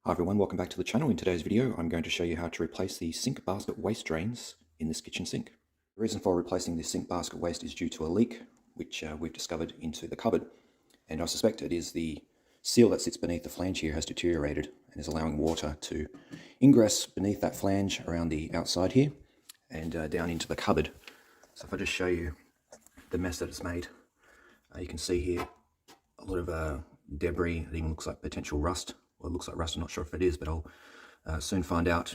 Hi everyone, welcome back to the channel. In today's video, I'm going to show you how to replace the sink basket waste drains in this kitchen sink. The reason for replacing this sink basket waste is due to a leak, which we've discovered into the cupboard. And I suspect it is the seal that sits beneath the flange here has deteriorated and is allowing water to ingress beneath that flange around the outside here and down into the cupboard. So if I just show you the mess that it's made, you can see here a lot of debris. It even looks like potential rust. Well, it looks like rust, I'm not sure if it is, but I'll soon find out.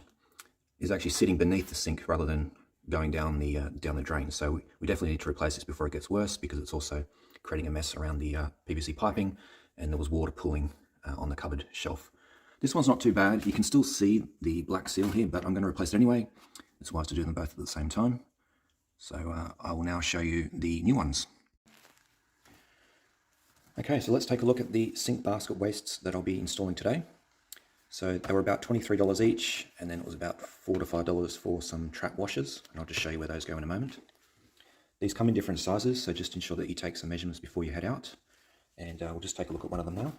Is actually sitting beneath the sink rather than going down the drain. So we definitely need to replace this before it gets worse, because it's also creating a mess around the PVC piping, and there was water pooling on the cupboard shelf. This one's not too bad. You can still see the black seal here, but I'm going to replace it anyway. It's wise to do them both at the same time. So I will now show you the new ones. Okay, so let's take a look at the sink basket wastes that I'll be installing today. So they were about $23 each, and then it was about $4 to $5 for some trap washers, and I'll just show you where those go in a moment. These come in different sizes, so just ensure that you take some measurements before you head out, and we'll just take a look at one of them now.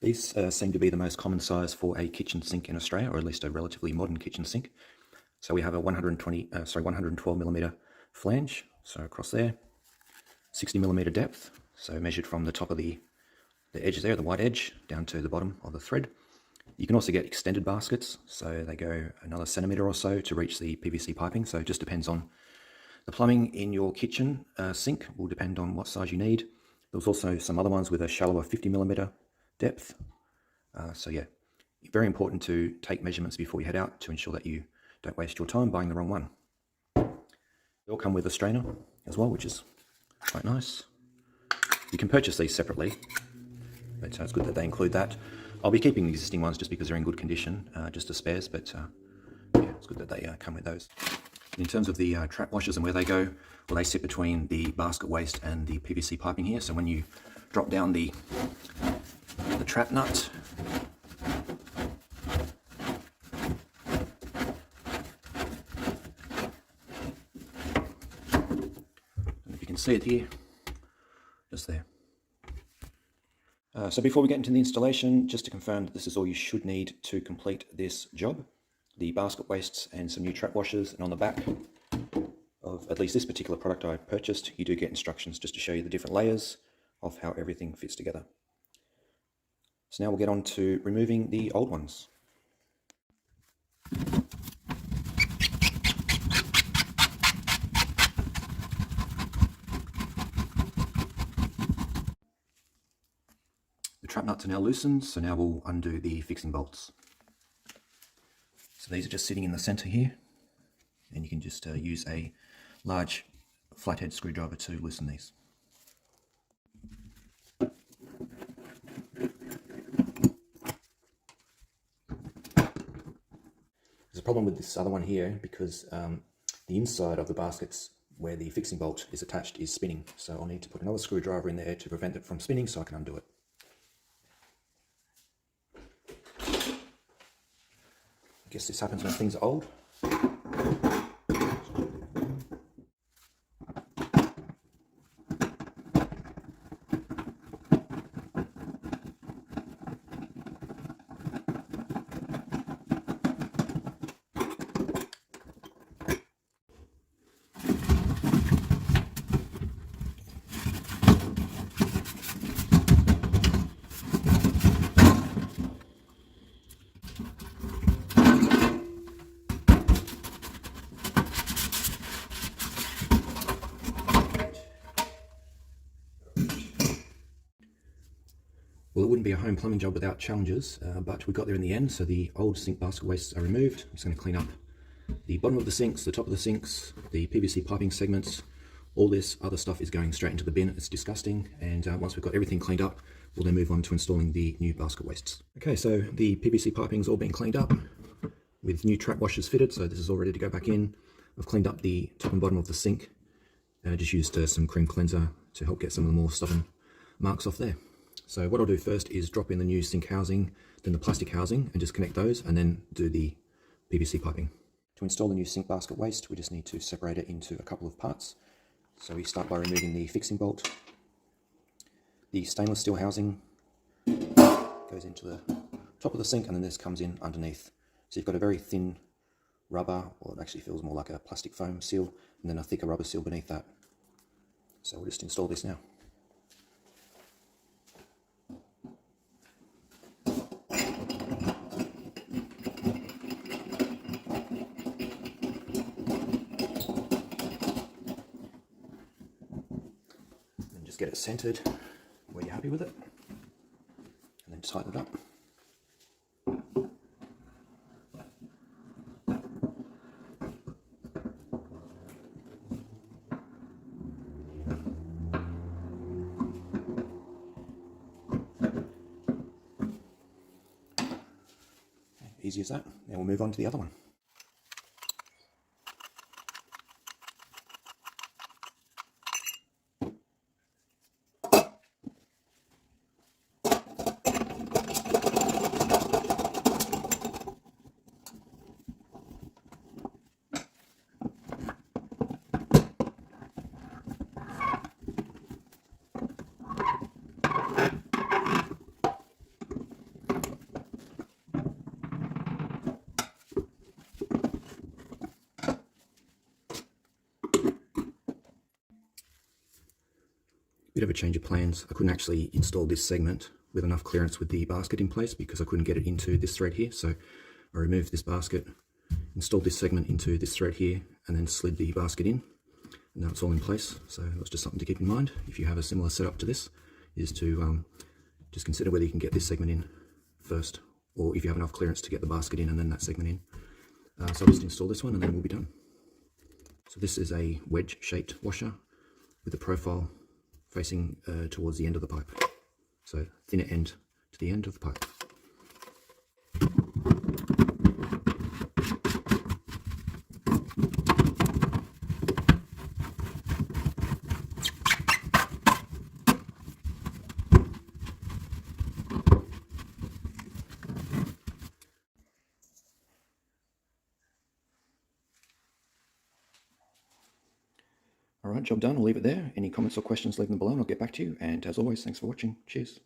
These seem to be the most common size for a kitchen sink in Australia, or at least a relatively modern kitchen sink. So we have a 112 millimeter flange, so across there, 60 millimeter depth, so measured from the top of the edge there, the white edge, down to the bottom of the thread. You can also get extended baskets, so they go another centimeter or so to reach the PVC piping, so it just depends on the plumbing in your kitchen sink, will depend on what size you need. There's also some other ones with a shallower 50 millimeter depth. So yeah, very important to take measurements before you head out to ensure that you don't waste your time buying the wrong one. They all come with a strainer as well, which is quite nice. You can purchase these separately, but it's good that they include that. I'll be keeping the existing ones just because they're in good condition, just as spares, but yeah, it's good that they come with those. In terms of the trap washers and where they go, well, they sit between the basket waste and the PVC piping here. So when you drop down the trap nut, see it here, just there. So before we get into the installation, just to confirm that this is all you should need to complete this job: the basket wastes and some new trap washers. And on the back of at least this particular product I purchased, you do get instructions just to show you the different layers of how everything fits together. So now we'll get on to removing the old ones. The trap nuts are now loosened, so now we'll undo the fixing bolts. So these are just sitting in the center here, and you can just use a large flathead screwdriver to loosen these. There's a problem with this other one here because the inside of the baskets where the fixing bolt is attached is spinning, so I'll need to put another screwdriver in there to prevent it from spinning so I can undo it. I guess this happens when things are old. Well, it wouldn't be a home plumbing job without challenges, but we got there in the end. So the old sink basket wastes are removed. I'm just going to clean up the bottom of the sinks, the top of the sinks, the PVC piping segments. All this other stuff is going straight into the bin. It's disgusting. And once we've got everything cleaned up, we'll then move on to installing the new basket wastes. Okay, so the PVC piping's all been cleaned up with new trap washers fitted. So this is all ready to go back in. I've cleaned up the top and bottom of the sink. Just used some cream cleanser to help get some of the more stubborn marks off there. So what I'll do first is drop in the new sink housing, then the plastic housing, and just connect those, and then do the PVC piping. To install the new sink basket waste, we just need to separate it into a couple of parts. So we start by removing the fixing bolt, The stainless steel housing goes into the top of the sink, and then this comes in underneath. So you've got a very thin rubber, or it actually feels more like a plastic foam seal, and then a thicker rubber seal beneath that. So we'll just install this now. And just get it centered where you're happy with it, and then tighten it up. Easy as that. Now we'll move on to the other one. Bit of a change of plans. I couldn't actually install this segment with enough clearance with the basket in place because I couldn't get it into this thread here. So I removed this basket, installed this segment into this thread here, and then slid the basket in. And now it's all in place. So that's just something to keep in mind if you have a similar setup to this, is to just consider whether you can get this segment in first, or if you have enough clearance to get the basket in and then that segment in. So I'll just install this one and then we'll be done. So this is a wedge-shaped washer with a profile facing towards the end of the pipe. So thinner end to the end of the pipe. All right, job done. I'll leave it there. Any comments or questions, leave them below and I'll get back to you. And as always, thanks for watching. Cheers.